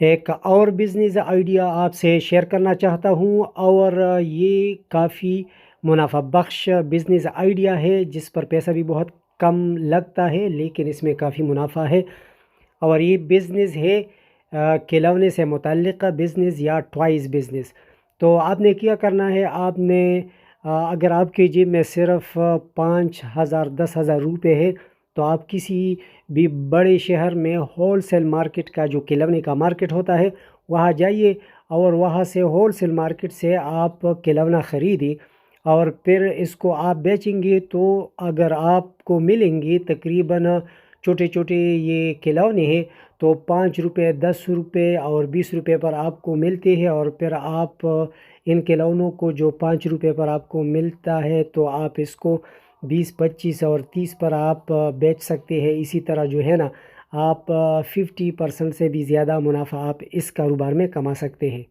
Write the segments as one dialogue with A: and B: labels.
A: ایک اور business idea آپ سے شیئر کرنا چاہتا ہوں، اور یہ کافی منافع بخش بزنس آئیڈیا ہے جس پر پیسہ بھی بہت کم لگتا ہے، لیکن اس میں کافی منافع ہے۔ اور یہ بزنس ہے کھلونے سے متعلق بزنس یا ٹوائز بزنس۔ تو آپ نے کیا کرنا ہے، آپ نے اگر آپ کی جیب میں صرف 5,000 10,000 روپے ہے، تو آپ کسی بھی بڑے شہر میں ہول سیل مارکیٹ کا جو کھلونے کا مارکیٹ ہوتا ہے وہاں جائیے، اور وہاں سے ہول سیل مارکیٹ سے آپ کھلونا خریدیں، اور پھر اس کو آپ بیچیں گے تو اگر آپ کو ملیں گے تقریباً چھوٹے چھوٹے یہ کھلونے ہیں تو 5 روپے 10 روپے اور 20 روپے پر آپ کو ملتے ہیں، اور پھر آپ ان کھلونوں کو جو 5 روپے پر آپ کو ملتا ہے تو آپ اس کو 20 25 اور 30 پر آپ بیچ سکتے ہیں۔ اسی طرح جو ہے نا، آپ 50% سے بھی زیادہ منافع آپ اس کاروبار میں کما سکتے ہیں۔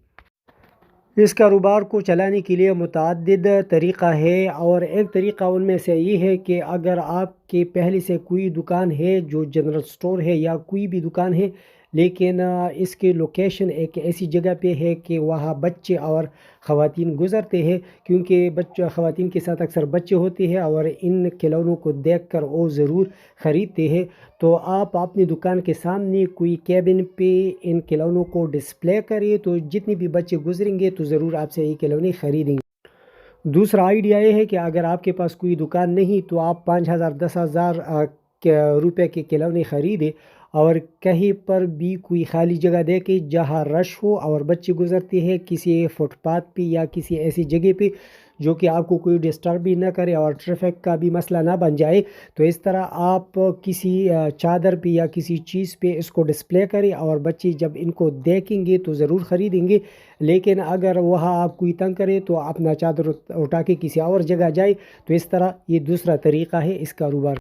A: اس کاروبار کو چلانے کے لیے متعدد طریقہ ہے، اور ایک طریقہ ان میں سے یہ ہے کہ اگر آپ کے پہلے سے کوئی دکان ہے جو جنرل سٹور ہے یا کوئی بھی دکان ہے، لیکن اس کی لوکیشن ایک ایسی جگہ پہ ہے کہ وہاں بچے اور خواتین گزرتے ہیں، کیونکہ خواتین کے ساتھ اکثر بچے ہوتے ہیں اور ان کھلونوں کو دیکھ کر وہ ضرور خریدتے ہیں، تو آپ اپنی دکان کے سامنے کوئی کیبن پہ ان کھلونوں کو ڈسپلے کریں، تو جتنے بھی بچے گزریں گے تو ضرور آپ سے یہ کھلونے خریدیں گے۔ دوسرا آئیڈیا یہ ہے کہ اگر آپ کے پاس کوئی دکان نہیں تو آپ 5,000 10,000 روپے کے کھلونے خریدیں، اور کہیں پر بھی کوئی خالی جگہ دے کے جہاں رش ہو اور بچے گزرتے ہیں، کسی فٹ پاتھ پہ یا کسی ایسی جگہ پہ جو کہ آپ کو کوئی ڈسٹرب بھی نہ کرے اور ٹریفک کا بھی مسئلہ نہ بن جائے، تو اس طرح آپ کسی چادر پہ یا کسی چیز پہ اس کو ڈسپلے کریں، اور بچے جب ان کو دیکھیں گے تو ضرور خریدیں گے۔ لیکن اگر وہاں آپ کوئی تنگ کرے تو اپنا چادر اٹھا کے کسی اور جگہ جائے، تو اس طرح یہ دوسرا طریقہ ہے اس کاروبار۔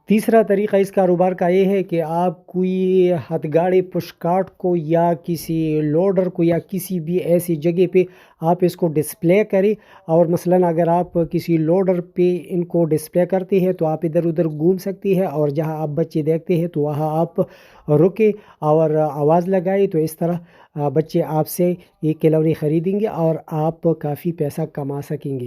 A: تیسرا طریقہ اس کاروبار کا یہ ہے کہ آپ کوئی ہتھ گاڑی پش کارٹ کو یا کسی لوڈر کو یا کسی بھی ایسی جگہ پہ آپ اس کو ڈسپلے کریں، اور مثلاً اگر آپ کسی لوڈر پہ ان کو ڈسپلے کرتے ہیں تو آپ ادھر ادھر گھوم سکتے ہیں، اور جہاں آپ بچے دیکھتے ہیں تو وہاں آپ رکے اور آواز لگائے، تو اس طرح بچے آپ سے یہ کھلونے خریدیں گے اور آپ کافی پیسہ کما سکیں گے۔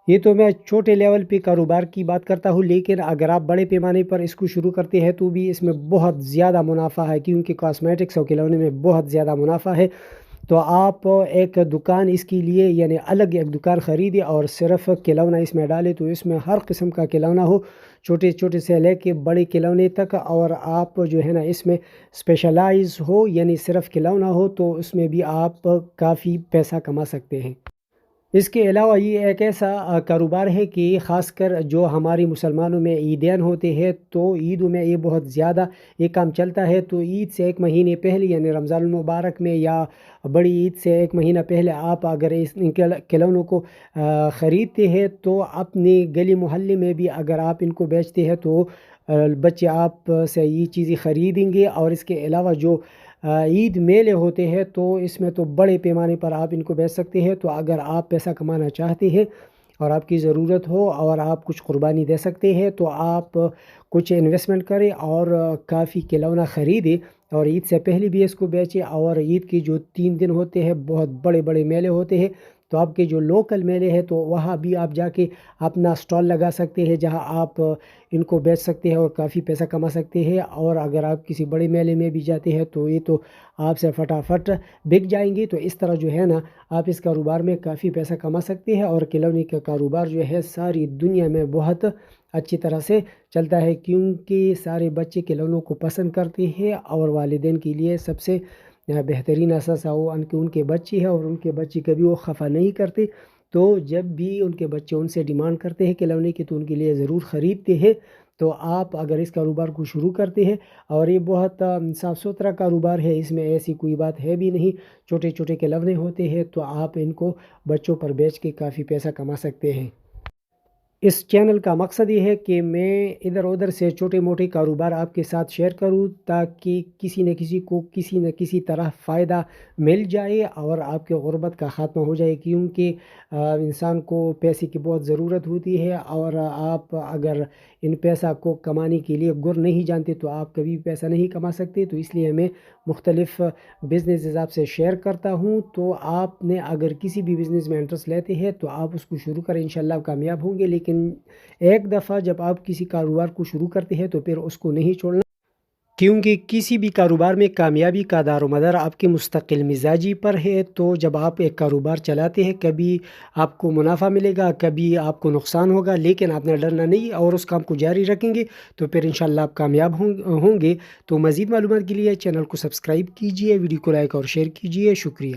A: یہ تو میں چھوٹے لیول پہ کاروبار کی بات کرتا ہوں، لیکن اگر آپ بڑے پیمانے پر اس کو شروع کرتے ہیں تو بھی اس میں بہت زیادہ منافع ہے، کیونکہ کاسمیٹکس اور کھلونے میں بہت زیادہ منافع ہے۔ تو آپ ایک دکان اس کے لیے یعنی الگ ایک دکان خریدیں اور صرف کھلونا اس میں ڈالیں، تو اس میں ہر قسم کا کھلونا ہو، چھوٹے چھوٹے سے لے کے بڑے کھلونے تک، اور آپ جو ہے نا اس میں اسپیشلائز ہو یعنی صرف کھلونا ہو، تو اس میں بھی آپ کافی پیسہ کما سکتے ہیں۔ اس کے علاوہ یہ ایک ایسا کاروبار ہے کہ خاص کر جو ہماری مسلمانوں میں عیدین ہوتے ہیں تو عیدوں میں یہ بہت زیادہ یہ کام چلتا ہے۔ تو عید سے ایک مہینے پہلے یعنی رمضان المبارک میں یا بڑی عید سے ایک مہینہ پہلے آپ اگر ان کھلونوں کو خریدتے ہیں تو اپنے گلی محلے میں بھی اگر آپ ان کو بیچتے ہیں تو بچے آپ سے یہ چیزیں خریدیں گے۔ اور اس کے علاوہ جو عید میلے ہوتے ہیں تو اس میں تو بڑے پیمانے پر آپ ان کو بیچ سکتے ہیں۔ تو اگر آپ پیسہ کمانا چاہتے ہیں اور آپ کی ضرورت ہو اور آپ کچھ قربانی دے سکتے ہیں تو آپ کچھ انویسٹمنٹ کریں اور کافی کھلونا خریدیں، اور عید سے پہلے بھی اس کو بیچیں۔ اور عید کی جو 3 دن ہوتے ہیں بہت بڑے بڑے میلے ہوتے ہیں، تو آپ کے جو لوکل میلے ہیں تو وہاں بھی آپ جا کے اپنا سٹال لگا سکتے ہیں جہاں آپ ان کو بیچ سکتے ہیں اور کافی پیسہ کما سکتے ہیں۔ اور اگر آپ کسی بڑے میلے میں بھی جاتے ہیں تو یہ تو آپ سے فٹافٹ بک جائیں گے۔ تو اس طرح جو ہے نا آپ اس کاروبار میں کافی پیسہ کما سکتے ہیں، اور کھلونے کا کاروبار جو ہے ساری دنیا میں بہت اچھی طرح سے چلتا ہے، کیونکہ سارے بچے کھلونوں کو پسند کرتے ہیں، اور والدین کے لیے سب سے بہترین اثاثہ وہ ان کے بچے ہیں، اور ان کے بچے کبھی وہ خفا نہیں کرتے۔ تو جب بھی ان کے بچے ان سے ڈیمانڈ کرتے ہیں کھلونے کی تو ان کے لیے ضرور خریدتے ہیں۔ تو آپ اگر اس کاروبار کو شروع کرتے ہیں، اور یہ بہت صاف ستھرا کاروبار ہے، اس میں ایسی کوئی بات ہے بھی نہیں، چھوٹے چھوٹے کھلونے ہوتے ہیں تو آپ ان کو بچوں پر بیچ کے کافی پیسہ کما سکتے ہیں۔ اس چینل کا مقصد یہ ہے کہ میں ادھر ادھر سے چھوٹے موٹے کاروبار آپ کے ساتھ شیئر کروں تاکہ کسی نہ کسی کو کسی نہ کسی طرح فائدہ مل جائے اور آپ کے غربت کا خاتمہ ہو جائے، کیونکہ انسان کو پیسے کی بہت ضرورت ہوتی ہے، اور آپ اگر ان پیسہ کو کمانے کے لیے گر نہیں جانتے تو آپ کبھی بھی پیسہ نہیں کما سکتے۔ تو اس لیے میں مختلف بزنس آپ سے شیئر کرتا ہوں۔ تو آپ نے اگر کسی بھی بزنس میں انٹرسٹ لیتے ہیں تو آپ اس کو شروع کریں، انشاءاللہ آپ کامیاب ہوں گے۔ لیکن ایک دفعہ جب آپ کسی کاروبار کو شروع کرتے ہیں تو پھر اس کو نہیں چھوڑنا، کیونکہ کسی بھی کاروبار میں کامیابی کا دار و مدار آپ کے مستقل مزاجی پر ہے۔ تو جب آپ ایک کاروبار چلاتے ہیں، کبھی آپ کو منافع ملے گا، کبھی آپ کو نقصان ہوگا، لیکن آپ نے ڈرنا نہیں اور اس کام کو جاری رکھیں گے تو پھر انشاءاللہ آپ کامیاب ہوں گے۔ تو مزید معلومات کے لیے چینل کو سبسکرائب کیجئے، ویڈیو کو لائک اور شیئر کیجئے۔ شکریہ۔